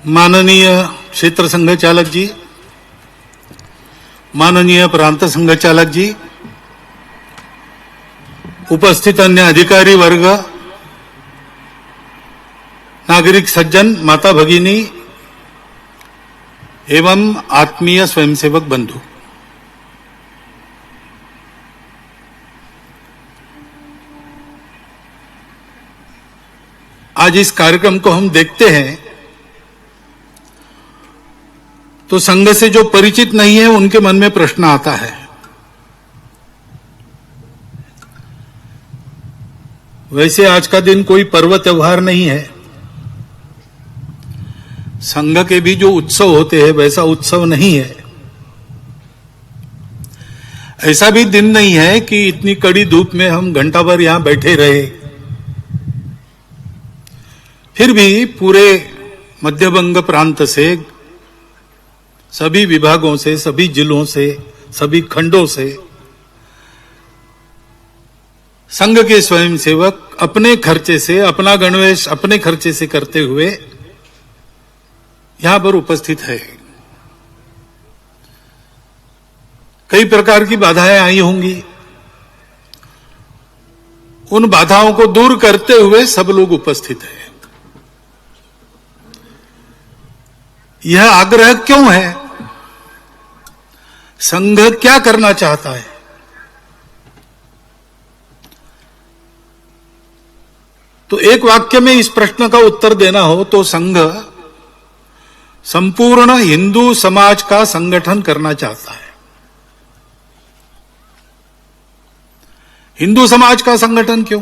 माननीय क्षेत्र संघ चालक जी, माननीय प्रांत संघ चालक जी, उपस्थित अन्य अधिकारी वर्ग, नागरिक सज्जन, माता भगिनी एवं आत्मीय स्वयंसेवक बंधु, आज इस कार्यक्रम को हम देखते हैं तो संघ से जो परिचित नहीं है उनके मन में प्रश्न आता है। वैसे आज का दिन कोई पर्व त्योहार नहीं है। संघ के भी जो उत्सव होते हैं वैसा उत्सव नहीं है। ऐसा भी दिन नहीं है कि इतनी कड़ी धूप में हम घंटा भर यहां बैठे रहे। फिर भी पूरे मध्यबंग प्रांत से, सभी विभागों से, सभी जिलों से, सभी खंडों से संघ के स्वयंसेवक अपने खर्चे से, अपना गणवेश अपने खर्चे से करते हुए यहां पर उपस्थित है। कई प्रकार की बाधाएं आई होंगी। उन बाधाओं को दूर करते हुए सब लोग उपस्थित हैं। यह आग्रह क्यों है? संघ क्या करना चाहता है? तो एक वाक्य में इस प्रश्न का उत्तर देना हो तो संघ संपूर्ण हिंदू समाज का संगठन करना चाहता है। हिंदू समाज का संगठन क्यों?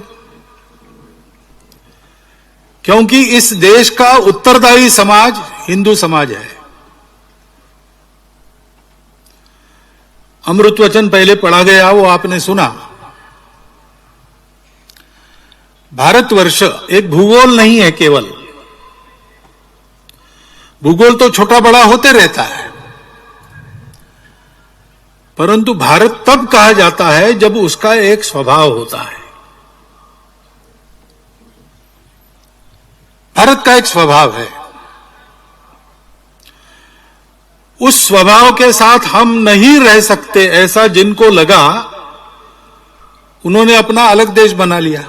क्योंकि इस देश का उत्तरदायी समाज हिंदू समाज है। अमृत वचन पहले पढ़ा गया, वो आपने सुना। भारतवर्ष एक भूगोल नहीं है केवल। भूगोल तो छोटा बड़ा होते रहता है, परंतु भारत तब कहा जाता है जब उसका एक स्वभाव होता है। भारत का एक स्वभाव है। उस स्वभाव के साथ हम नहीं रह सकते, ऐसा जिनको लगा उन्होंने अपना अलग देश बना लिया।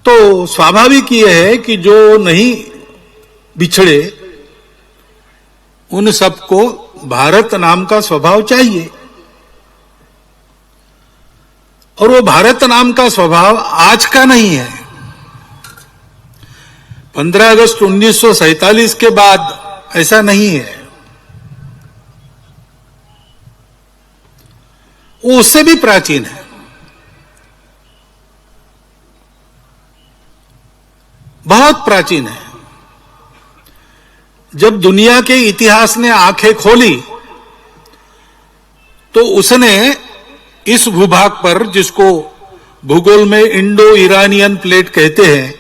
तो स्वाभाविक यह है कि जो नहीं बिछड़े उन सबको भारत नाम का स्वभाव चाहिए। और वो भारत नाम का स्वभाव आज का नहीं है। 15 अगस्त 1947 के बाद ऐसा नहीं है। वो उससे भी प्राचीन है। बहुत प्राचीन है। जब दुनिया के इतिहास ने आंखें खोली तो उसने इस भूभाग पर, जिसको भूगोल में इंडो ईरानियन प्लेट कहते हैं,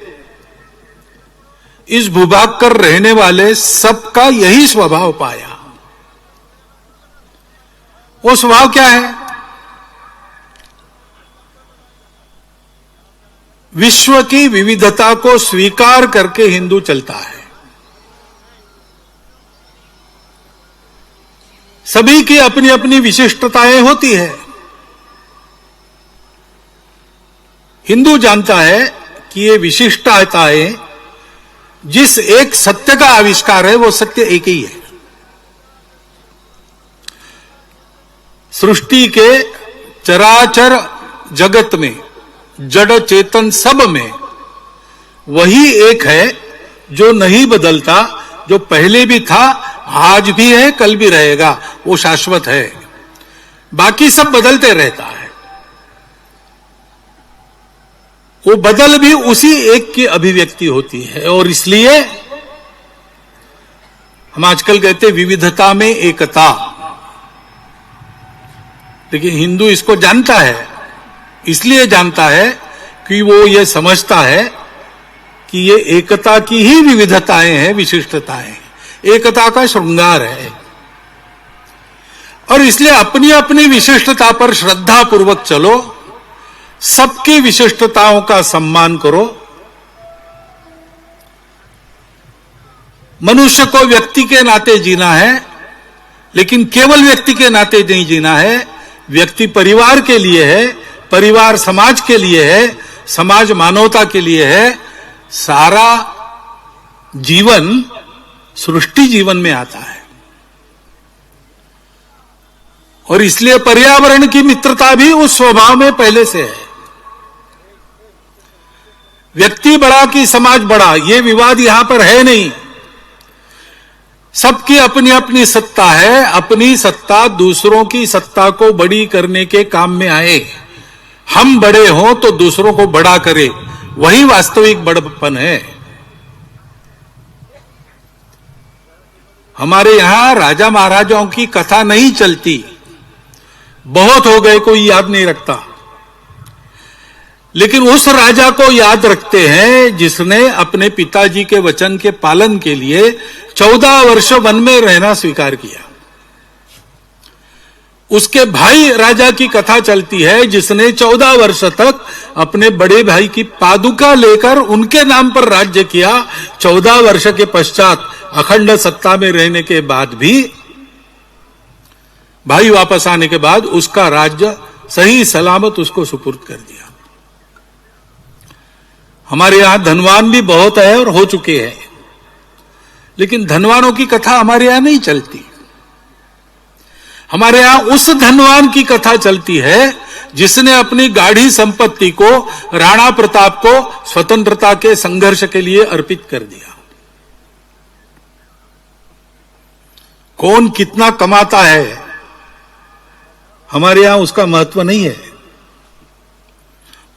इस भूभाग पर रहने वाले सबका यही स्वभाव पाया। वो स्वभाव क्या है? विश्व की विविधता को स्वीकार करके हिंदू चलता है। सभी की अपनी अपनी विशिष्टताएं होती है। हिंदू जानता है कि ये विशिष्टताएं जिस एक सत्य का आविष्कार है वो सत्य एक ही है। सृष्टि के चराचर जगत में, जड़ चेतन सब में वही एक है जो नहीं बदलता, जो पहले भी था, आज भी है, कल भी रहेगा। वो शाश्वत है। बाकी सब बदलते रहता है। वो बदल भी उसी एक की अभिव्यक्ति होती है। और इसलिए हम आजकल कहते विविधता में एकता। लेकिन हिंदू इसको जानता है। इसलिए जानता है कि वो ये समझता है कि ये एकता की ही विविधताएं हैं, विशिष्टताएं, एकता का श्रृंगार है। और इसलिए अपनी अपनी विशिष्टता पर श्रद्धा पूर्वक चलो सबकी विशिष्टताओं का सम्मान करो। मनुष्य को व्यक्ति के नाते जीना है, लेकिन केवल व्यक्ति के नाते नहीं जीना है। व्यक्ति परिवार के लिए है, परिवार समाज के लिए है, समाज मानवता के लिए है। सारा जीवन सृष्टि जीवन में आता है, और इसलिए पर्यावरण की मित्रता भी उस स्वभाव में पहले से है। व्यक्ति बड़ा कि समाज बड़ा, यह विवाद यहां पर है नहीं। सबकी अपनी अपनी सत्ता है, अपनी सत्ता दूसरों की सत्ता को बड़ी करने के काम में आए। हम बड़े हों तो दूसरों को बड़ा करे, वही वास्तविक बड़प्पन है। हमारे यहां राजा महाराजाओं की कथा नहीं चलती, बहुत हो गए, कोई याद नहीं रखता। लेकिन उस राजा को याद रखते हैं जिसने अपने पिताजी के वचन के पालन के लिए 14 वर्ष वन में रहना स्वीकार किया। उसके भाई राजा की कथा चलती है जिसने 14 वर्ष तक अपने बड़े भाई की पादुका लेकर उनके नाम पर राज्य किया। 14 वर्ष के पश्चात अखंड सत्ता में रहने के बाद भी, भाई वापस आने के बाद उसका राज्य सही सलामत उसको सुपुर्द कर दिया। हमारे यहां धनवान भी बहुत है और हो चुके हैं, लेकिन धनवानों की कथा हमारे यहां नहीं चलती। हमारे यहां उस धनवान की कथा चलती है जिसने अपनी गाढ़ी संपत्ति को राणा प्रताप को स्वतंत्रता के संघर्ष के लिए अर्पित कर दिया। कौन कितना कमाता है, हमारे यहां उसका महत्व नहीं है।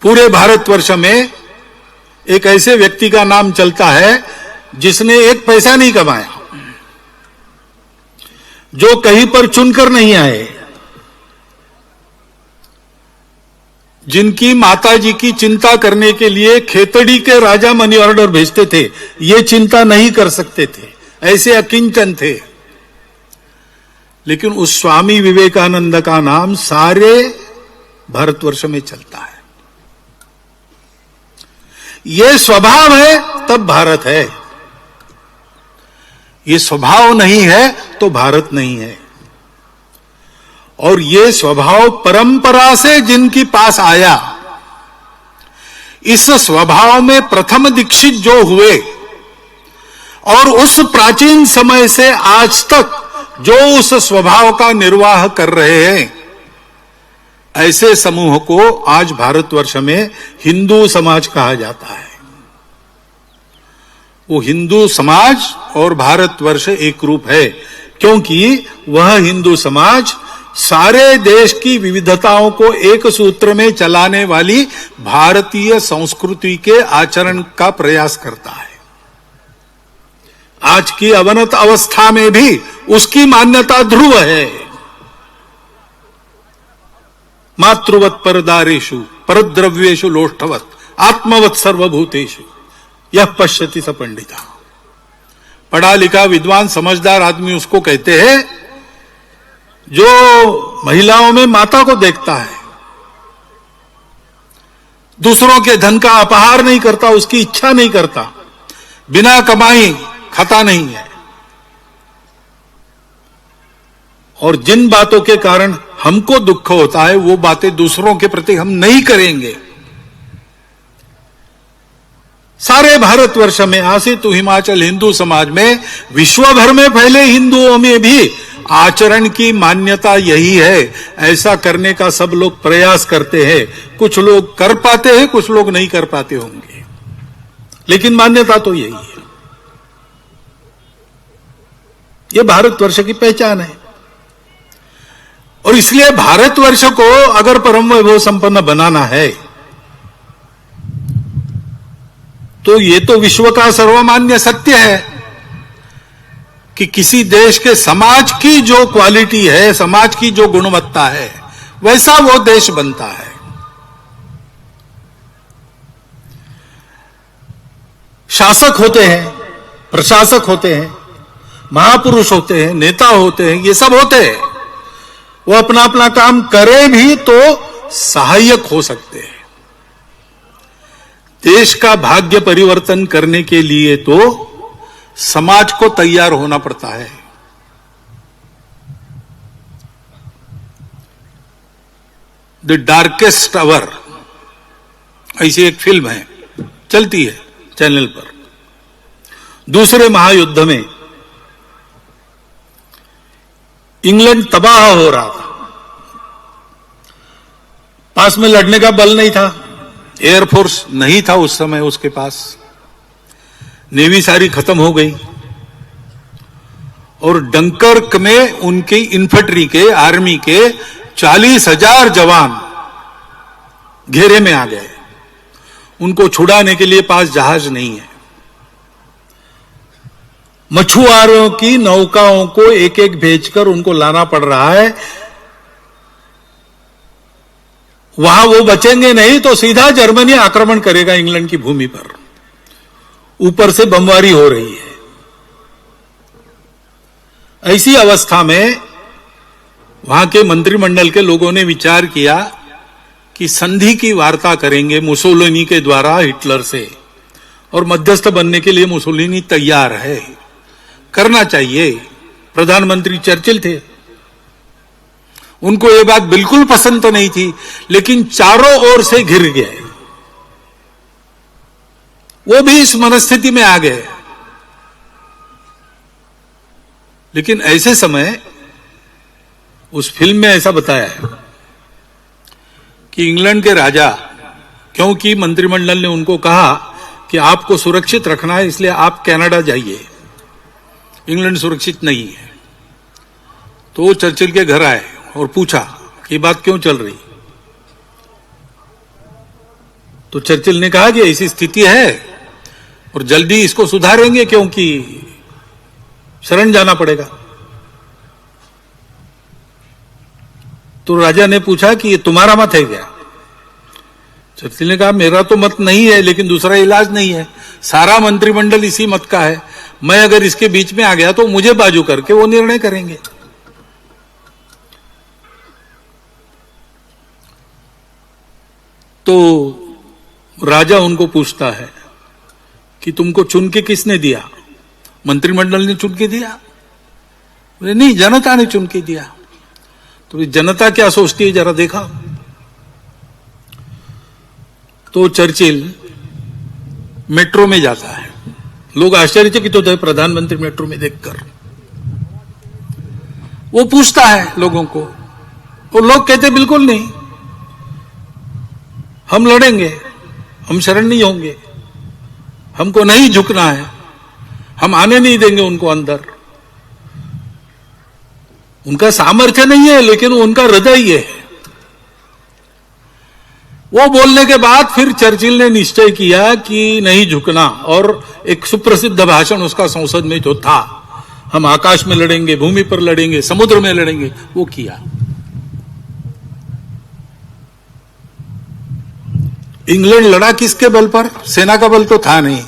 पूरे भारतवर्ष में एक ऐसे व्यक्ति का नाम चलता है जिसने एक पैसा नहीं कमाया, जो कहीं पर चुनकर नहीं आए, जिनकी माताजी की चिंता करने के लिए खेतड़ी के राजा मनी ऑर्डर भेजते थे, ये चिंता नहीं कर सकते थे, ऐसे अकिंचन थे। लेकिन उस स्वामी विवेकानंद का नाम सारे भारतवर्ष में चलता है। ये स्वभाव है तब भारत है, ये स्वभाव नहीं है तो भारत नहीं है। और ये स्वभाव परंपरा से जिनके पास आया, इस स्वभाव में प्रथम दीक्षित जो हुए और उस प्राचीन समय से आज तक जो उस स्वभाव का निर्वाह कर रहे हैं, ऐसे समूह को आज भारतवर्ष में हिंदू समाज कहा जाता है। वो हिंदू समाज और भारतवर्ष एक रूप है, क्योंकि वह हिंदू समाज सारे देश की विविधताओं को एक सूत्र में चलाने वाली भारतीय संस्कृति के आचरण का प्रयास करता है। आज की अवनत अवस्था में भी उसकी मान्यता ध्रुव है। मातृवत परदारेषु परद्रव्येषु लोष्ठवत आत्मवत सर्वभूतेषु यह पश्यति स पंडिता। पढ़ा लिखा विद्वान समझदार आदमी उसको कहते हैं जो महिलाओं में माता को देखता है, दूसरों के धन का अपहार नहीं करता, उसकी इच्छा नहीं करता, बिना कमाई खाता नहीं है, और जिन बातों के कारण हमको दुख होता है वो बातें दूसरों के प्रति हम नहीं करेंगे। सारे भारतवर्ष में आसित हिमाचल हिंदू समाज में, विश्व भर में फैले हिंदुओं में भी आचरण की मान्यता यही है। ऐसा करने का सब लोग प्रयास करते हैं, कुछ लोग कर पाते हैं, कुछ लोग नहीं कर पाते होंगे, लेकिन मान्यता तो यही है। यह भारतवर्ष की पहचान है। और इसलिए भारतवर्ष को अगर परम वैभव संपन्न बनाना है तो ये तो विश्व का सर्वमान्य सत्य है कि किसी देश के समाज की जो क्वालिटी है, समाज की जो गुणवत्ता है, वैसा वो देश बनता है। शासक होते हैं, प्रशासक होते हैं, महापुरुष होते हैं, नेता होते हैं, ये सब होते हैं। वो अपना अपना काम करे भी तो सहायक हो सकते हैं। देश का भाग्य परिवर्तन करने के लिए तो समाज को तैयार होना पड़ता है। द डार्केस्ट आवर ऐसी एक फिल्म है, चलती है चैनल पर। दूसरे महायुद्ध में इंग्लैंड तबाह हो रहा था, पास में लड़ने का बल नहीं था, एयरफोर्स नहीं था उस समय उसके पास, नेवी सारी खत्म हो गई, और डंकर्क में उनकी इन्फेंट्री के, आर्मी के 40,000 जवान घेरे में आ गए। उनको छुड़ाने के लिए पास जहाज नहीं है। मछुआरों की नौकाओं को एक एक भेजकर उनको लाना पड़ रहा है। वहां वो बचेंगे नहीं तो सीधा जर्मनी आक्रमण करेगा इंग्लैंड की भूमि पर। ऊपर से बमबारी हो रही है। ऐसी अवस्था में वहां के मंत्रिमंडल के लोगों ने विचार किया कि संधि की वार्ता करेंगे मुसोलिनी के द्वारा हिटलर से, और मध्यस्थ बनने के लिए मुसोलिनी तैयार है, करना चाहिए। प्रधानमंत्री चर्चिल थे, उनको ये बात बिल्कुल पसंद तो नहीं थी, लेकिन चारों ओर से घिर गए, वो भी इस मनस्थिति में आ गए। लेकिन ऐसे समय उस फिल्म में ऐसा बताया है कि इंग्लैंड के राजा, क्योंकि मंत्रिमंडल ने उनको कहा कि आपको सुरक्षित रखना है इसलिए आप कनाडा जाइए, इंग्लैंड सुरक्षित नहीं है, तो वो चर्चिल के घर आए और पूछा कि बात क्यों चल रही। तो चर्चिल ने कहा कि ऐसी स्थिति है और जल्दी इसको सुधारेंगे क्योंकि शरण जाना पड़ेगा। तो राजा ने पूछा कि ये तुम्हारा मत है क्या? चर्चिल ने कहा मेरा तो मत नहीं है, लेकिन दूसरा इलाज नहीं है, सारा मंत्रिमंडल इसी मत का है, मैं अगर इसके बीच में आ गया तो मुझे बाजू करके वो निर्णय करेंगे। तो राजा उनको पूछता है कि तुमको चुन के किसने दिया? मंत्रिमंडल ने चुन के दिया? नहीं, जनता ने चुन के दिया। तो जनता क्या सोचती है जरा देखा। तो चर्चिल मेट्रो में जाता है, लोग आश्चर्यचकित होते हैं प्रधानमंत्री मेट्रो में देखकर। वो पूछता है लोगों को, तो लोग कहते बिल्कुल नहीं, हम लड़ेंगे, हम शरण नहीं होंगे, हमको नहीं झुकना है, हम आने नहीं देंगे उनको अंदर। उनका सामर्थ्य नहीं है, लेकिन उनका हृदय ये है। वो बोलने के बाद फिर चर्चिल ने निश्चय किया कि नहीं झुकना, और एक सुप्रसिद्ध भाषण उसका संसद में जो था, हम आकाश में लड़ेंगे, भूमि पर लड़ेंगे, समुद्र में लड़ेंगे, वो किया। इंग्लैंड लड़ा किसके बल पर? सेना का बल तो था नहीं,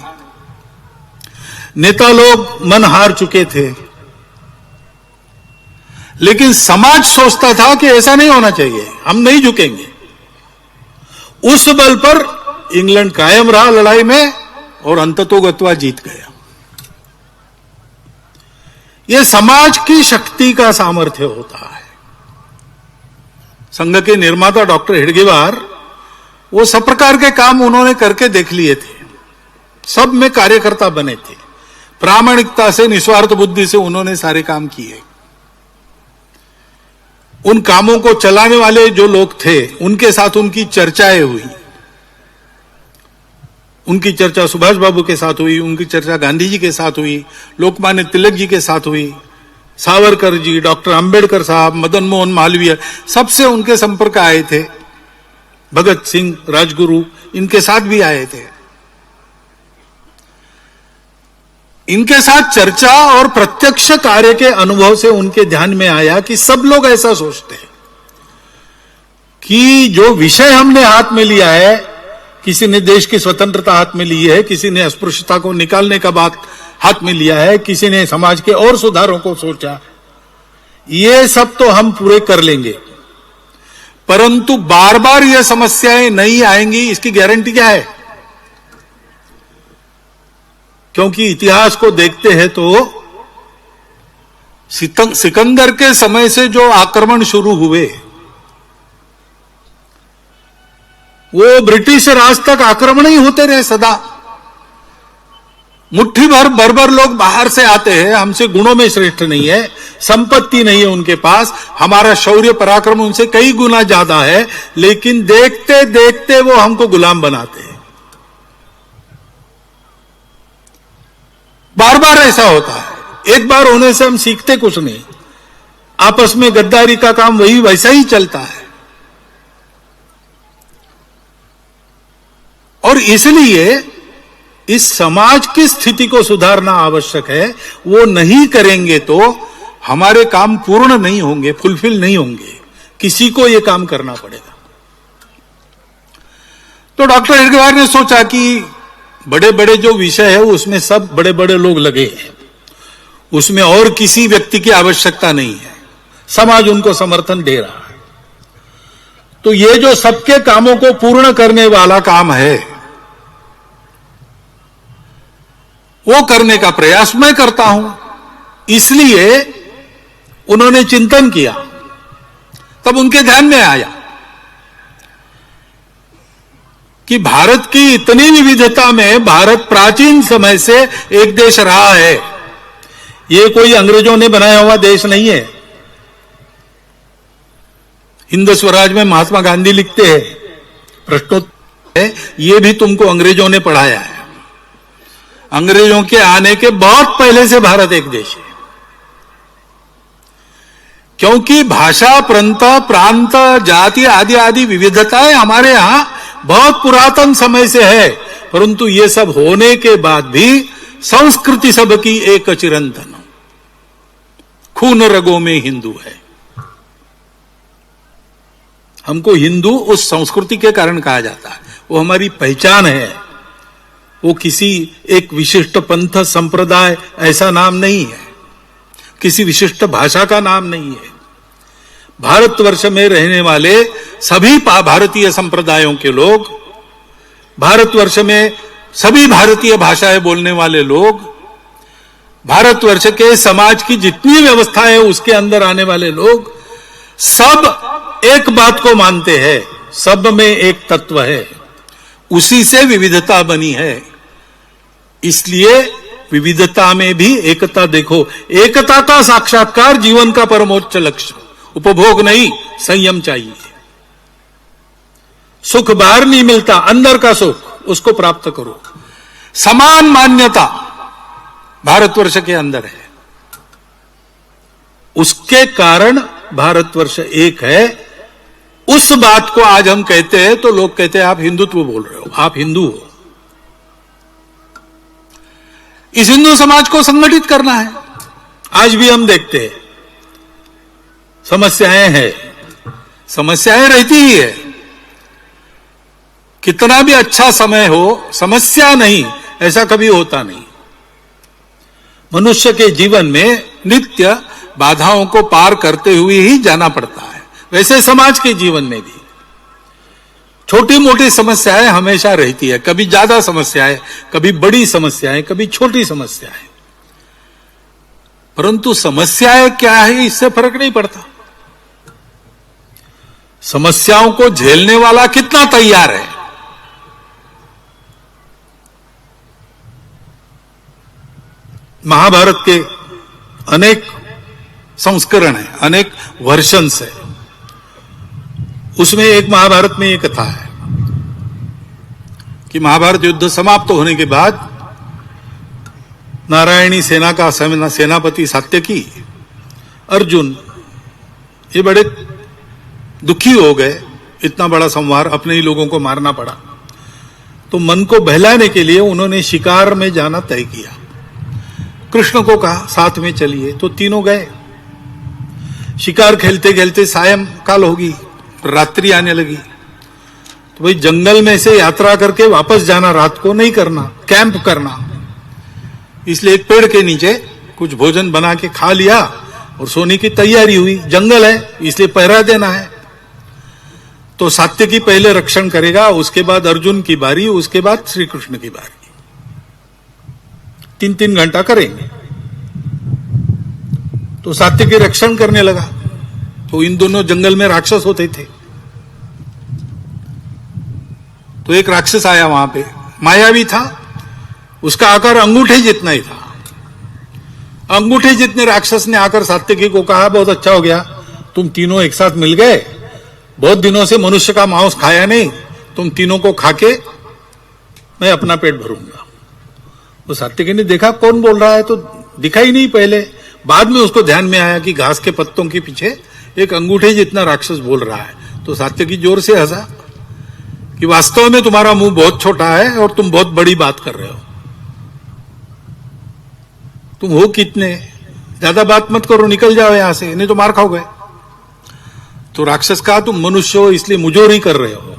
नेता लोग मन हार चुके थे, लेकिन समाज सोचता था कि ऐसा नहीं होना चाहिए, हम नहीं झुकेंगे। उस बल पर इंग्लैंड कायम रहा लड़ाई में और अंततोगत्वा जीत गया। यह समाज की शक्ति का सामर्थ्य होता है। संघ के निर्माता डॉक्टर हेडगेवार, वो सब प्रकार के काम उन्होंने करके देख लिए थे, सब में कार्यकर्ता बने थे, प्रामाणिकता से, निस्वार्थ बुद्धि से उन्होंने सारे काम किए। उन कामों को चलाने वाले जो लोग थे उनके साथ उनकी चर्चाएं हुई। उनकी चर्चा सुभाष बाबू के साथ हुई, उनकी चर्चा गांधी जी के साथ हुई, लोकमान्य तिलक जी के साथ हुई, सावरकर जी, डॉक्टर अंबेडकर साहब, मदन मोहन मालवीय, सबसे उनके संपर्क आए थे। भगत सिंह, राजगुरु, इनके साथ भी आए थे। इनके साथ चर्चा और प्रत्यक्ष कार्य के अनुभव से उनके ध्यान में आया कि सब लोग ऐसा सोचते हैं कि जो विषय हमने हाथ में लिया है, किसी ने देश की स्वतंत्रता हाथ में ली है, किसी ने अस्पृश्यता को निकालने का बात हाथ में लिया है, किसी ने समाज के और सुधारों को सोचा, ये सब तो हम पूरे कर लेंगे, परंतु बार बार ये समस्याएं नहीं आएंगी, इसकी गारंटी क्या है? क्योंकि इतिहास को देखते हैं तो सिकंदर के समय से जो आक्रमण शुरू हुए, वो ब्रिटिश राज तक आक्रमण ही होते रहे सदा। मुट्ठी भर बर्बर लोग बाहर से आते हैं, हमसे गुणों में श्रेष्ठ नहीं है, संपत्ति नहीं है उनके पास, हमारा शौर्य पराक्रम उनसे कई गुना ज्यादा है, लेकिन देखते देखते वो हमको गुलाम बनाते हैं। बार बार ऐसा होता है, एक बार होने से हम सीखते कुछ नहीं, आपस में गद्दारी का काम वही वैसा ही चलता है। और इसलिए इस समाज की स्थिति को सुधारना आवश्यक है। वो नहीं करेंगे तो हमारे काम पूर्ण नहीं होंगे, फुलफिल नहीं होंगे, किसी को ये काम करना पड़ेगा। तो डॉक्टर हेडगेवार ने सोचा कि बड़े बड़े जो विषय है उसमें सब बड़े बड़े लोग लगे हैं, उसमें और किसी व्यक्ति की आवश्यकता नहीं है, समाज उनको समर्थन दे रहा है। तो ये जो सबके कामों को पूर्ण करने वाला काम है, वो करने का प्रयास मैं करता हूं। इसलिए उन्होंने चिंतन किया, तब उनके ध्यान में आया कि भारत की इतनी विविधता में भारत प्राचीन समय से एक देश रहा है। ये कोई अंग्रेजों ने बनाया हुआ देश नहीं है। हिंद स्वराज में महात्मा गांधी लिखते हैं, प्रश्नोत्तर है, ये भी तुमको अंग्रेजों ने पढ़ाया है। अंग्रेजों के आने के बहुत पहले से भारत एक देश है, क्योंकि भाषा, प्रांत, जाति आदि आदि विविधताएं हमारे यहां बहुत पुरातन समय से है, परंतु ये सब होने के बाद भी संस्कृति सबकी एक चिरंतन, खून रगों में हिंदू है। हमको हिंदू उस संस्कृति के कारण कहा जाता है, वो हमारी पहचान है, वो किसी एक विशिष्ट पंथ संप्रदाय ऐसा नाम नहीं है, किसी विशिष्ट भाषा का नाम नहीं है। भारतवर्ष में रहने वाले सभी भारतीय संप्रदायों के लोग, भारतवर्ष में सभी भारतीय भाषाएं बोलने वाले लोग, भारतवर्ष के समाज की जितनी व्यवस्था है उसके अंदर आने वाले लोग, सब एक बात को मानते हैं, सब में एक तत्व है, उसी से विविधता बनी है। इसलिए विविधता में भी एकता देखो। एकता का साक्षात्कार जीवन का परमोच्च लक्ष्य, उपभोग नहीं, संयम चाहिए। सुख बाहर नहीं मिलता, अंदर का सुख उसको प्राप्त करो। समान मान्यता भारतवर्ष के अंदर है, उसके कारण भारतवर्ष एक है। उस बात को आज हम कहते हैं तो लोग कहते हैं आप हिंदुत्व बोल रहे हो, आप हिंदू हो। इस हिंदू समाज को संगठित करना है। आज भी हम देखते हैं समस्याएं हैं, समस्याएं रहती ही है। कितना भी अच्छा समय हो, समस्या नहीं ऐसा कभी होता नहीं। मनुष्य के जीवन में नित्य बाधाओं को पार करते हुए ही जाना पड़ता है। वैसे समाज के जीवन में भी छोटी मोटी समस्याएं हमेशा रहती है, कभी ज्यादा समस्याएं, कभी बड़ी समस्याएं, कभी छोटी समस्याएं, परंतु समस्याएं क्या है इससे फर्क नहीं पड़ता। समस्याओं को झेलने वाला कितना तैयार है। महाभारत के अनेक संस्करण है, अनेक वर्षन्स है। उसमें एक महाभारत में एक कथा है कि महाभारत युद्ध समाप्त होने के बाद नारायणी सेना का सेनापति सात्यकी, अर्जुन, ये बड़े दुखी हो गए। इतना बड़ा संहार, अपने ही लोगों को मारना पड़ा। तो मन को बहलाने के लिए उन्होंने शिकार में जाना तय किया। कृष्ण को कहा साथ में चलिए, तो तीनों गए। शिकार खेलते खेलते सायंकाल होगी, रात्रि आने लगी। तो भाई जंगल में से यात्रा करके वापस जाना, रात को नहीं करना, कैंप करना। इसलिए एक पेड़ के नीचे कुछ भोजन बना के खा लिया और सोने की तैयारी हुई। जंगल है इसलिए पहरा देना है। तो सात्यकी पहले रक्षण करेगा, उसके बाद अर्जुन की बारी, उसके बाद श्री कृष्ण की बारी। 3-3 घंटा करेंगे। तो सात्यकी रक्षण करने लगा। तो इन दोनों जंगल में राक्षस होते थे। तो एक राक्षस आया वहां पे, मायावी था, उसका आकार अंगूठे जितना ही था। अंगूठे जितने राक्षस ने आकर सात्यकी को कहा, बहुत अच्छा हो गया, तुम तीनों एक साथ मिल गए, बहुत दिनों से मनुष्य का मांस खाया नहीं, तुम तीनों को खाके मैं अपना पेट भरूंगा। तो सात्यकी ने देखा कौन बोल रहा है, तो दिखा ही नहीं पहले। बाद में उसको ध्यान में आया कि घास के पत्तों के पीछे एक अंगूठे जितना राक्षस बोल रहा है। तो सात्यकी जोर से हंसा कि वास्तव में तुम्हारा मुंह बहुत छोटा है और तुम बहुत बड़ी बात कर रहे हो। तुम हो कितने, ज्यादा बात मत करो, निकल जाओ यहां से, नहीं तो मार खाओगे। तो राक्षस कहा, तुम मनुष्य हो इसलिए मुजोरी कर रहे हो,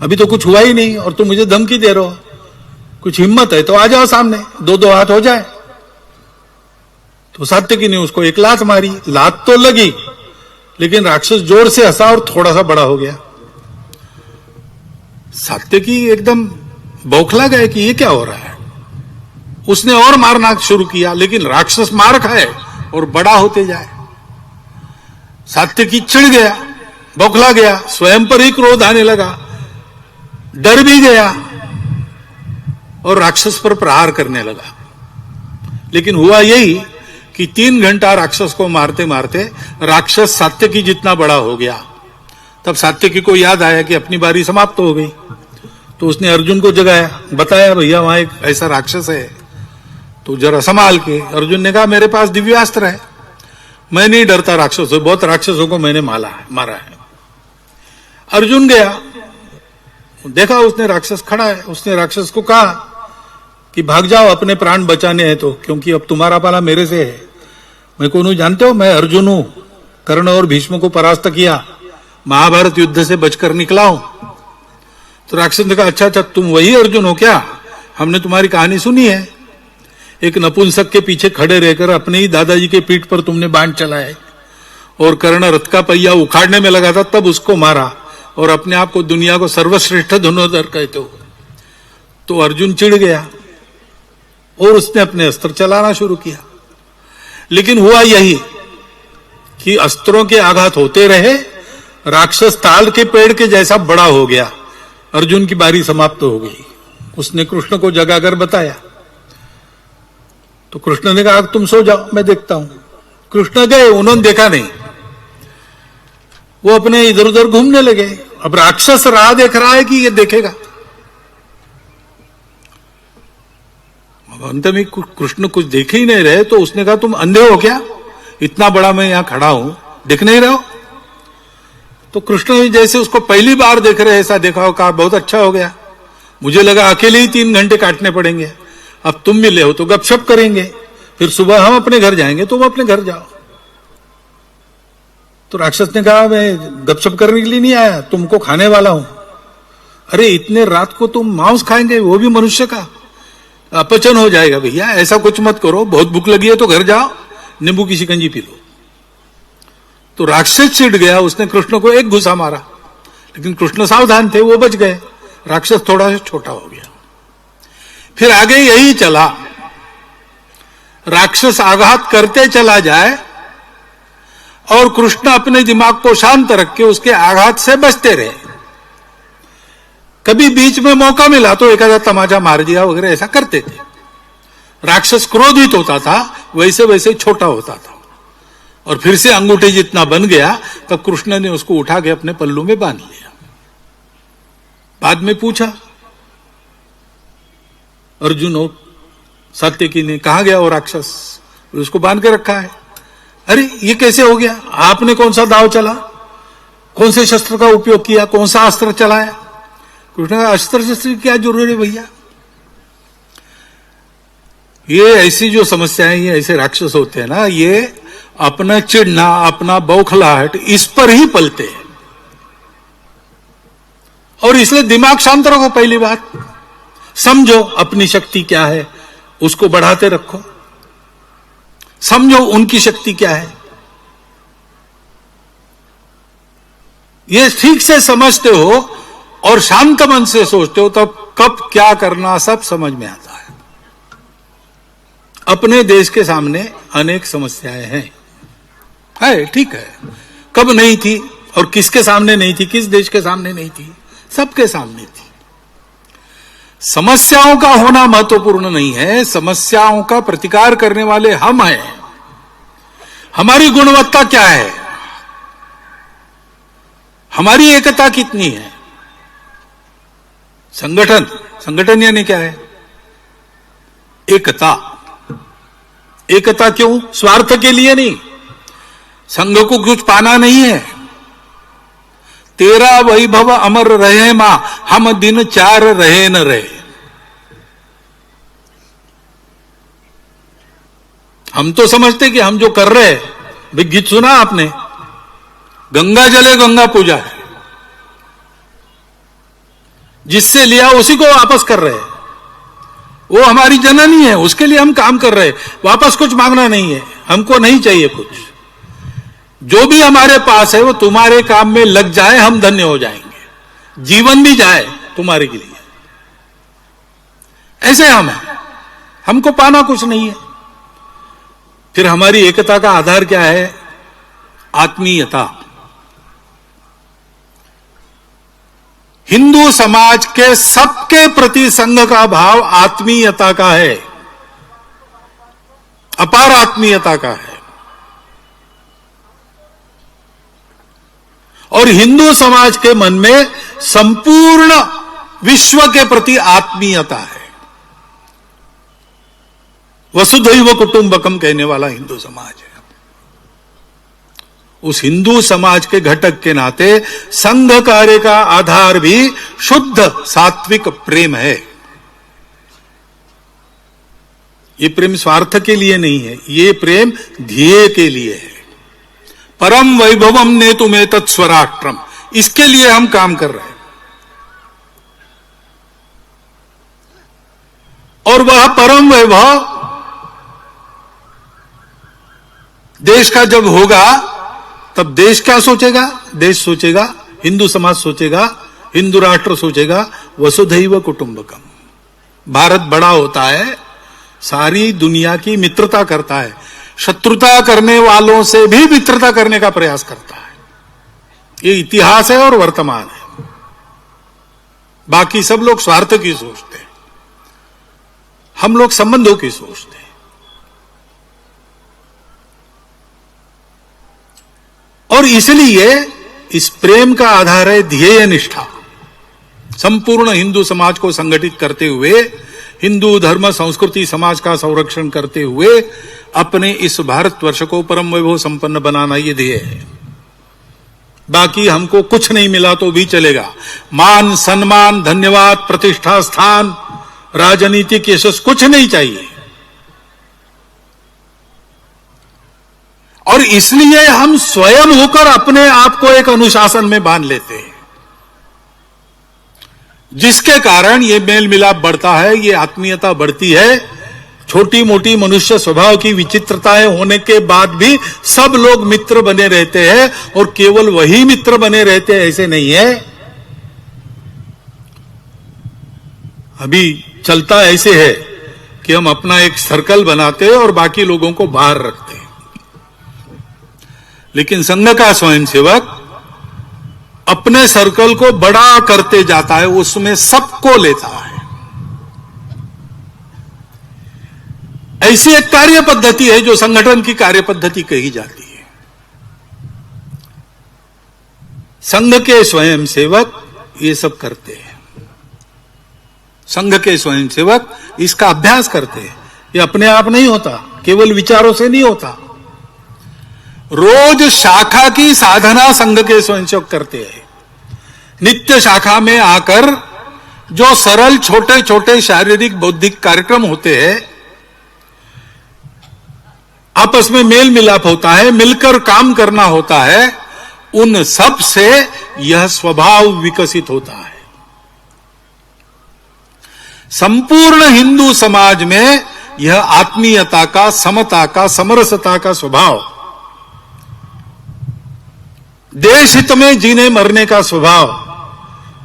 अभी तो कुछ हुआ ही नहीं और तुम मुझे धमकी दे रहे हो। कुछ हिम्मत है तो आ जाओ सामने, 2-2 हाथ हो जाए। तो सात्यकी ने उसको एक लात मारी। लात तो लगी, लेकिन राक्षस जोर से हंसा और थोड़ा सा बड़ा हो गया। सात्यकी एकदम बौखला गए कि ये क्या हो रहा है। उसने और मारना शुरू किया, लेकिन राक्षस मार खाए और बड़ा होते जाए। सात्यकी चिढ़ गया, बौखला गया, स्वयं पर ही क्रोध आने लगा, डर भी गया और राक्षस पर प्रहार करने लगा। लेकिन हुआ यही कि 3 घंटा राक्षस को मारते मारते राक्षस सात्यकी जितना बड़ा हो गया। तब सात्यकी को याद आया कि अपनी बारी समाप्त हो गई। तो उसने अर्जुन को जगाया, बताया भैया वहां एक ऐसा राक्षस है, तो जरा संभाल के। अर्जुन ने कहा मेरे पास दिव्यास्त्र है, मैं नहीं डरता राक्षसों, बहुत राक्षसों को मैंने मारा है। अर्जुन गया, देखा उसने राक्षस खड़ा है। उसने राक्षस को कहा कि भाग जाओ, अपने प्राण बचाने हैं तो, क्योंकि अब तुम्हारा पाला मेरे से है। मैं कौन हूं जानते हो? मैं अर्जुन हूं, कर्ण और भीष्म को परास्त किया, महाभारत युद्ध से बचकर निकला हूं। तो राक्षस ने कहा अच्छा, तुम वही अर्जुन हो क्या? हमने तुम्हारी कहानी सुनी है, एक नपुंसक के पीछे खड़े रहकर अपने ही दादाजी के पीठ पर तुमने बाण चलाए और कर्ण रथ का पहिया उखाड़ने में लगा था, तब उसको मारा और अपने आप को दुनिया को सर्वश्रेष्ठ धनुर्धर कहते हो। तो अर्जुन चिढ़ गया और उसने अपने अस्त्र चलाना शुरू किया। लेकिन हुआ यही कि अस्त्रों के आघात होते रहे, राक्षस ताल के पेड़ के जैसा बड़ा हो गया। अर्जुन की बारी समाप्त हो गई। उसने कृष्ण को जगाकर बताया। तो कृष्ण ने कहा तुम सो जाओ, मैं देखता हूं। कृष्ण गए, उन्होंने देखा नहीं, वो अपने इधर उधर घूमने लगे। अब राक्षस राह देख रहा है कि ये देखेगा। अंत में कृष्ण कुछ देख ही नहीं रहे, तो उसने कहा तुम अंधे हो क्या? इतना बड़ा मैं यहां खड़ा हूं, दिख नहीं रहे हो? तो कृष्ण जैसे उसको पहली बार देख रहे ऐसा देखा हो, कहा बहुत अच्छा हो गया, मुझे लगा अकेले ही 3 घंटे काटने पड़ेंगे, अब तुम मिले हो तो गपशप करेंगे, फिर सुबह हम अपने घर जाएंगे, तुम अपने घर जाओ। तो राक्षस ने कहा मैं गपशप करने के लिए नहीं आया, तुमको खाने वाला हूं। अरे इतने रात को तुम मांस खाएंगे, वो भी मनुष्य का? अपचन हो जाएगा भैया, ऐसा कुछ मत करो, बहुत भूख लगी है तो घर जाओ, नींबू की शिकंजी पी लो। तो राक्षस चिढ़ गया, उसने कृष्ण को एक घुसा मारा, लेकिन कृष्ण सावधान थे, वो बच गए। राक्षस थोड़ा सा छोटा हो गया। फिर आगे यही चला, राक्षस आघात करते चला जाए और कृष्ण अपने दिमाग को शांत रख के उसके आघात से बचते रहे। कभी बीच में मौका मिला तो एक आधा तमाचा मार दिया वगैरह, ऐसा करते थे। राक्षस क्रोधित होता था, वैसे वैसे छोटा होता था और फिर से अंगूठे जितना बन गया। तब कृष्ण ने उसको उठा के अपने पल्लू में बांध लिया। बाद में पूछा अर्जुन और सात्यकी ने, कहा गया वो राक्षस? उसको बांध के रखा है। अरे ये कैसे हो गया? आपने कौन सा दाव चला, कौन से शस्त्र का उपयोग किया, कौन सा अस्त्र चलाया? कृष्ण का अस्त्र शस्त्र की क्या जरूरत है भैया? ये ऐसी जो समस्याएं, ये ऐसे राक्षस होते हैं ना, ये अपना चिढ़ना, अपना बौखलाहट, इस पर ही पलते हैं। और इसलिए दिमाग शांत रखो। पहली बात समझो अपनी शक्ति क्या है, उसको बढ़ाते रखो। समझो उनकी शक्ति क्या है, ये ठीक से समझते हो और शांत मन से सोचते हो, तब कब क्या करना सब समझ में आता है। अपने देश के सामने अनेक समस्याएं हैं, है ठीक है। कब नहीं थी और किसके सामने नहीं थी, किस देश के सामने नहीं थी? सबके सामने थी। समस्याओं का होना महत्वपूर्ण नहीं है, समस्याओं का प्रतिकार करने वाले हम हैं। हमारी गुणवत्ता क्या है, हमारी एकता कितनी है? संगठन यानी क्या है? एकता। एकता क्यों? स्वार्थ के लिए नहीं, संघ को कुछ पाना नहीं है। तेरा वैभव अमर रहे मां, हम दिन चार रहे न रहे। हम तो समझते कि हम जो कर रहे हैं, गीत सुना आपने, गंगा जले गंगा पूजा है, जिससे लिया उसी को वापस कर रहे हैं। वो हमारी जननी है, उसके लिए हम काम कर रहे हैं, वापस कुछ मांगना नहीं है, हमको नहीं चाहिए कुछ। जो भी हमारे पास है वो तुम्हारे काम में लग जाए, हम धन्य हो जाएंगे, जीवन भी जाए तुम्हारे के लिए। ऐसे हम हैं, हमको पाना कुछ नहीं है। फिर हमारी एकता का आधार क्या है? आत्मीयता। हिंदू समाज के सबके प्रति संघ का भाव आत्मीयता का है, अपार आत्मीयता का है। और हिंदू समाज के मन में संपूर्ण विश्व के प्रति आत्मीयता है। वसुधैव कुटुंबकम कहने वाला हिंदू समाज है। उस हिंदू समाज के घटक के नाते संघ कार्य का आधार भी शुद्ध सात्विक प्रेम है। ये प्रेम स्वार्थ के लिए नहीं है, ये प्रेम ध्येय के लिए है। परम वैभवम ने तुम्हें तत्स्वराष्ट्रम, इसके लिए हम काम कर रहे हैं। और वह परम वैभव देश का जब होगा, तब देश क्या सोचेगा? देश सोचेगा, हिंदू समाज सोचेगा, हिंदू राष्ट्र सोचेगा वसुधैव कुटुंबकम। भारत बड़ा होता है, सारी दुनिया की मित्रता करता है, शत्रुता करने वालों से भी मित्रता करने का प्रयास करता है। ये इतिहास है और वर्तमान है। बाकी सब लोग स्वार्थ की सोचते हैं, हम लोग संबंधों की सोचते हैं। और इसलिए इस प्रेम का आधार है ध्येय निष्ठा। संपूर्ण हिंदू समाज को संगठित करते हुए, हिंदू धर्म संस्कृति समाज का संरक्षण करते हुए अपने इस भारतवर्ष को परम वैभव संपन्न बनाना ये ध्येय है। बाकी हमको कुछ नहीं मिला तो भी चलेगा, मान सम्मान धन्यवाद प्रतिष्ठा स्थान राजनीतिक यशस्वी कुछ नहीं चाहिए। और इसलिए हम स्वयं होकर अपने आप को एक अनुशासन में बांध लेते हैं, जिसके कारण ये मेल मिलाप बढ़ता है, ये आत्मीयता बढ़ती है। छोटी मोटी मनुष्य स्वभाव की विचित्रताएं होने के बाद भी सब लोग मित्र बने रहते हैं, और केवल वही मित्र बने रहते हैं ऐसे नहीं है। अभी चलता ऐसे है कि हम अपना एक सर्कल बनाते हैं और बाकी लोगों को बाहर रखते हैं। लेकिन संघ का स्वयंसेवक अपने सर्कल को बड़ा करते जाता है, उसमें सबको लेता है। ऐसी एक कार्य पद्धति है जो संगठन की कार्य पद्धति कही जाती है। संघ के स्वयंसेवक ये सब करते हैं, संघ के स्वयंसेवक इसका अभ्यास करते हैं। ये अपने आप नहीं होता, केवल विचारों से नहीं होता। रोज शाखा की साधना संघ के स्वयंसेवक करते हैं। नित्य शाखा में आकर जो सरल छोटे छोटे शारीरिक बौद्धिक कार्यक्रम होते हैं, आपस में मेल मिलाप होता है, मिलकर काम करना होता है, उन सब से यह स्वभाव विकसित होता है। संपूर्ण हिंदू समाज में यह आत्मीयता का, समता का, समरसता का स्वभाव, देश हित में जीने मरने का स्वभाव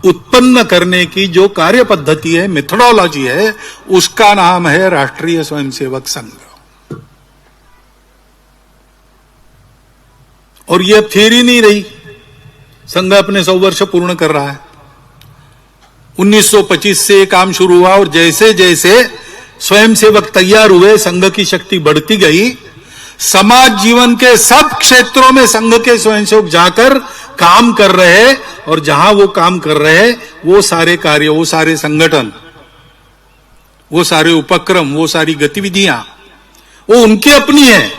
उत्पन्न करने की जो कार्य पद्धति है, मेथोडोलॉजी है, उसका नाम है राष्ट्रीय स्वयंसेवक संघ। और ये अब थियरी नहीं रही। संघ अपने 100 वर्ष पूर्ण कर रहा है। 1925 से काम शुरू हुआ और जैसे जैसे स्वयंसेवक तैयार हुए, संघ की शक्ति बढ़ती गई। समाज जीवन के सब क्षेत्रों में संघ के स्वयंसेवक जाकर काम कर रहे, और जहां वो काम कर रहे वो सारे कार्य, वो सारे संगठन, वो सारे उपक्रम, वो सारी गतिविधियां वो उनकी अपनी है,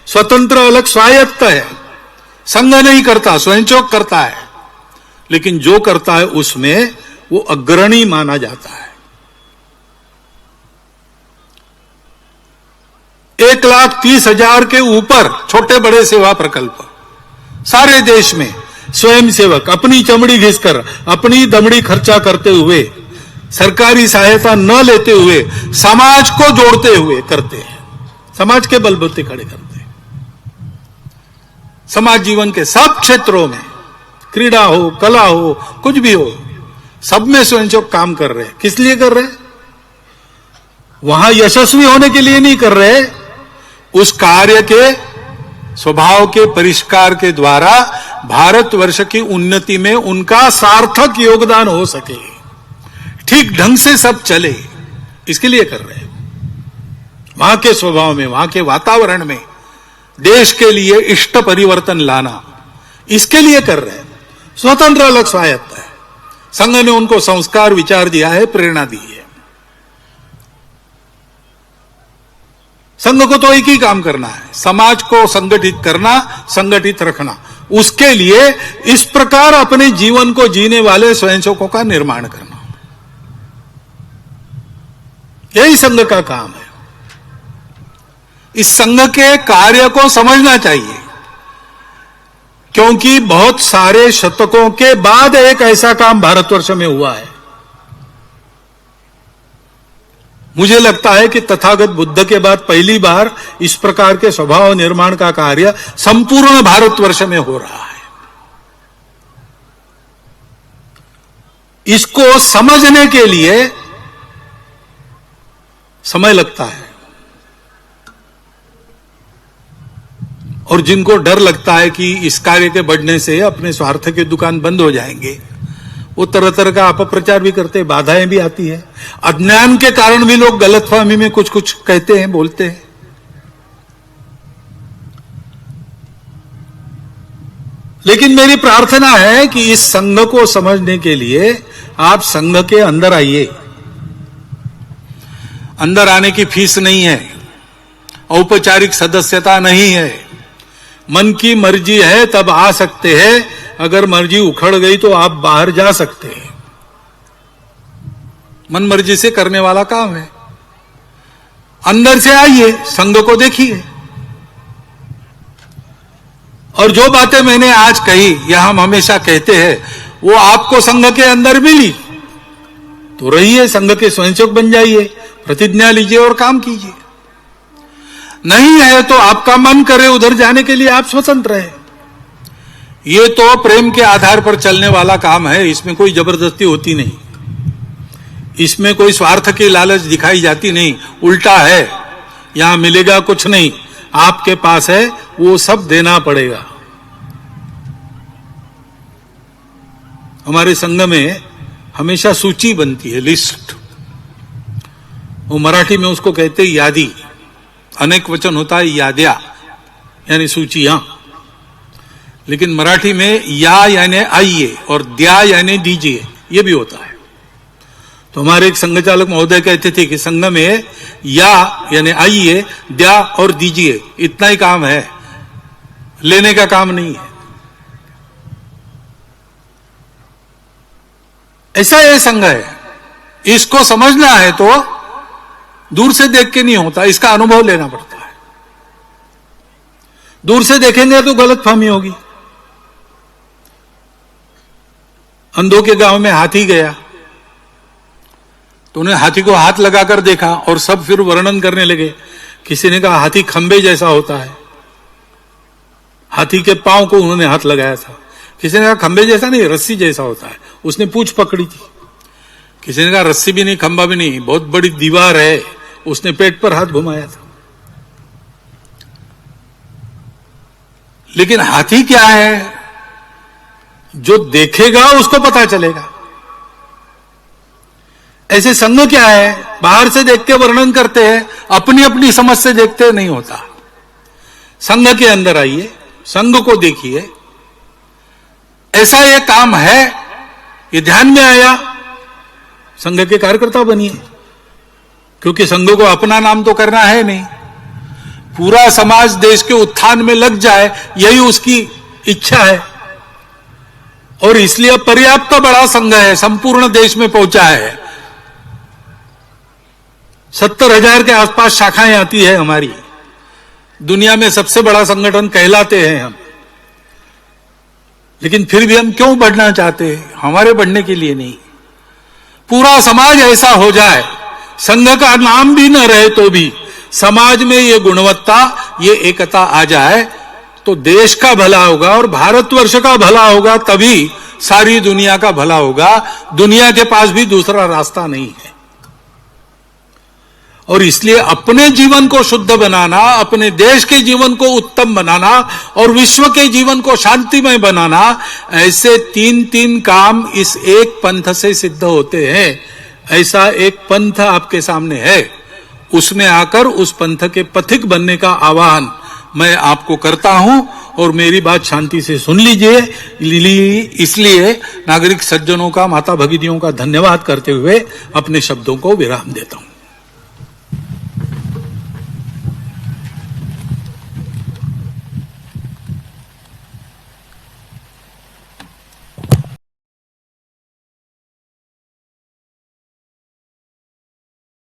स्वतंत्र अलग स्वायत्त है। संघ नहीं करता, स्वयंसेवक करता है, लेकिन जो करता है उसमें वो अग्रणी माना जाता है। 1,30,000 के ऊपर छोटे बड़े सेवा प्रकल्प सारे देश में स्वयंसेवक अपनी चमड़ी घिसकर, अपनी दमड़ी खर्चा करते हुए, सरकारी सहायता न लेते हुए, समाज को जोड़ते हुए करते हैं। समाज के बलबूते खड़े करते हैं। समाज जीवन के सब क्षेत्रों में, क्रीड़ा हो, कला हो, कुछ भी हो, सब में स्वयंसेवक काम कर रहे हैं। किस लिए कर रहे हैं? वहां यशस्वी होने के लिए नहीं कर रहे, उस कार्य के स्वभाव के परिष्कार के द्वारा भारतवर्ष की उन्नति में उनका सार्थक योगदान हो सके, ठीक ढंग से सब चले, इसके लिए कर रहे हैं। वहां के स्वभाव में, वहां के वातावरण में देश के लिए इष्ट परिवर्तन लाना, इसके लिए कर रहे हैं। स्वतंत्र अलग स्वायत्त है। संघ ने उनको संस्कार विचार दिया है, प्रेरणा दी है। संघ को तो एक ही काम करना है, समाज को संगठित करना, संगठित रखना। उसके लिए इस प्रकार अपने जीवन को जीने वाले स्वयंसेवकों का निर्माण करना, यही संघ का काम है। इस संघ के कार्य को समझना चाहिए, क्योंकि बहुत सारे शतकों के बाद एक ऐसा काम भारतवर्ष में हुआ है। मुझे लगता है कि तथागत बुद्ध के बाद पहली बार इस प्रकार के स्वभाव निर्माण का कार्य संपूर्ण भारतवर्ष में हो रहा है। इसको समझने के लिए समय लगता है, और जिनको डर लगता है कि इस कार्य के बढ़ने से अपने स्वार्थ के दुकान बंद हो जाएंगे, वो तरह तरह का अपप्रचार भी करते हैं, बाधाएं भी आती है। अज्ञान के कारण भी लोग गलतफहमी में कुछ कुछ कहते हैं, बोलते हैं। लेकिन मेरी प्रार्थना है कि इस संघ को समझने के लिए आप संघ के अंदर आइए। अंदर आने की फीस नहीं है, औपचारिक सदस्यता नहीं है। मन की मर्जी है तब आ सकते हैं, अगर मर्जी उखड़ गई तो आप बाहर जा सकते हैं। मन मर्जी से करने वाला काम है। अंदर से आइए, संघ को देखिए, और जो बातें मैंने आज कही या हम हमेशा कहते हैं, वो आपको संघ के अंदर मिली तो रहिए, संघ के स्वयंसेवक बन जाइए, प्रतिज्ञा लीजिए और काम कीजिए। नहीं है तो आपका मन करे उधर जाने के लिए, आप स्वतंत्र हैं। ये तो प्रेम के आधार पर चलने वाला काम है, इसमें कोई जबरदस्ती होती नहीं, इसमें कोई स्वार्थ की लालच दिखाई जाती नहीं। उल्टा है, यहां मिलेगा कुछ नहीं, आपके पास है वो सब देना पड़ेगा। हमारे संघ में हमेशा सूची बनती है, लिस्ट। वो मराठी में उसको कहते हैं यादी, अनेक वचन होता है याद्या, यानी सूचियां। लेकिन मराठी में या यानी आइए और द्या यानी दीजिए, ये भी होता है। तो हमारे एक संघ चालक महोदय कहते थे कि संघ में या यानी आइए, द्या और दीजिए, इतना ही काम है, लेने का काम नहीं है। ऐसा ये संघ है। इसको समझना है तो दूर से देख के नहीं होता, इसका अनुभव लेना पड़ता है। दूर से देखेंगे तो गलतफहमी होगी। अंधों के गांव में हाथी गया तो उन्हें हाथी को हाथ लगाकर देखा और सब फिर वर्णन करने लगे। किसी ने कहा हाथी खंबे जैसा होता है, हाथी के पांव को उन्होंने हाथ लगाया था। किसी ने कहा खंबे जैसा नहीं, रस्सी जैसा होता है, उसने पूंछ पकड़ी थी। किसी ने कहा रस्सी भी नहीं, खंबा भी नहीं, बहुत बड़ी दीवार है, उसने पेट पर हाथ घुमाया था। लेकिन हाथी क्या है, जो देखेगा उसको पता चलेगा। ऐसे संघ क्या है, बाहर से देख के वर्णन करते हैं, अपनी अपनी समझ से देखते नहीं होता। संघ के अंदर आइए, संघ को देखिए, ऐसा ये काम है, ये ध्यान में आया, संघ के कार्यकर्ता बनिए, क्योंकि संघ को अपना नाम तो करना है नहीं, पूरा समाज देश के उत्थान में लग जाए, यही उसकी इच्छा है। और इसलिए पर्याप्त बड़ा संघ है, संपूर्ण देश में पहुंचा है, 70,000 के आसपास शाखाएं आती है हमारी, दुनिया में सबसे बड़ा संगठन कहलाते हैं हम। लेकिन फिर भी हम क्यों बढ़ना चाहते हैं? हमारे बढ़ने के लिए नहीं, पूरा समाज ऐसा हो जाए, संघ का नाम भी न रहे तो भी समाज में ये गुणवत्ता, ये एकता आ जाए तो देश का भला होगा और भारतवर्ष का भला होगा, तभी सारी दुनिया का भला होगा। दुनिया के पास भी दूसरा रास्ता नहीं है। और इसलिए अपने जीवन को शुद्ध बनाना, अपने देश के जीवन को उत्तम बनाना और विश्व के जीवन को शांतिमय बनाना, ऐसे तीन तीन काम इस एक पंथ से सिद्ध होते हैं। ऐसा एक पंथ आपके सामने है, उसमें आकर उस पंथ के पथिक बनने का आह्वान मैं आपको करता हूं। और मेरी बात शांति से सुन लीजिए। इसलिए नागरिक सज्जनों का, माता भगिनियों का धन्यवाद करते हुए अपने शब्दों को विराम देता हूं।